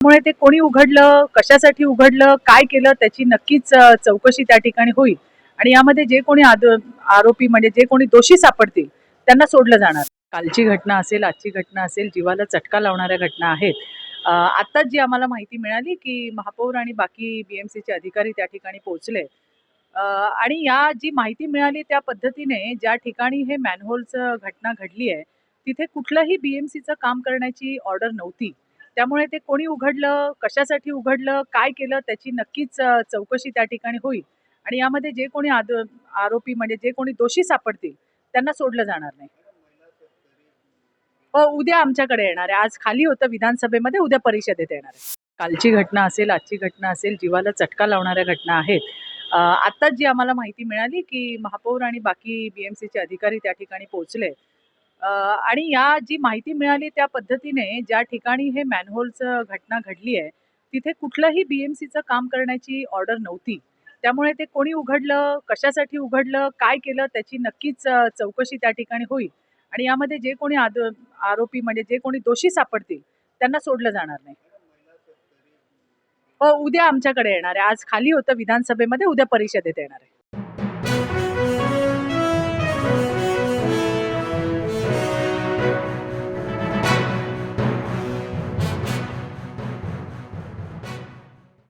त्यामुळे ते कोणी उघडलं, कशासाठी उघडलं, काय केलं त्याची नक्कीच चौकशी त्या ठिकाणी होईल आणि यामध्ये जे कोणी आरोपी म्हणजे जे कोणी दोषी सापडतील त्यांना सोडलं जाणार. कालची घटना असेल, आजची घटना असेल, जीवाला चटका लावणाऱ्या घटना आहेत. आत्ताच जी आम्हाला माहिती मिळाली की महापौर आणि बाकी बीएमसीचे अधिकारी त्या ठिकाणी पोहोचले आणि या जी माहिती मिळाली त्या पद्धतीने ज्या ठिकाणी हे मॅनहोलचं घटना घडली आहे तिथे कुठलंही बीएमसीचं काम करण्याची ऑर्डर नव्हती. त्यामुळे ते कोणी उघडलं, कशासाठी उघडलं, काय केलं त्याची नक्कीच चौकशी त्या ठिकाणी होईल आणि यामध्ये जे कोणी आरोपी म्हणजे जे कोणी दोषी सापडतील त्यांना सोडलं जाणार नाही. उद्या आमच्याकडे येणार आहे. आज खाली होतं विधानसभेमध्ये, उद्या परिषदेत येणार आहे. कालची घटना असेल, आजची घटना असेल, जीवाला चटका लावणाऱ्या घटना आहेत. आत्ताच जी आम्हाला माहिती मिळाली की महापौर आणि बाकी बीएमसीचे अधिकारी त्या ठिकाणी पोहोचले आणि या जी माहिती मिळाली त्या पद्धतीने ज्या ठिकाणी हे मॅनहोलचं घटना घडली आहे तिथे कुठलंही बीएमसीचं काम करण्याची ऑर्डर नव्हती. त्यामुळे ते कोणी उघडलं, कशासाठी उघडलं, काय केलं त्याची नक्कीच चौकशी त्या ठिकाणी होईल आणि यामध्ये जे कोणी आरोपी म्हणजे जे कोणी दोषी सापडतील त्यांना सोडलं जाणार नाही. उद्या आमच्याकडे येणार आहे. आज खाली होतं विधानसभेमध्ये, उद्या परिषदेत येणार आहे.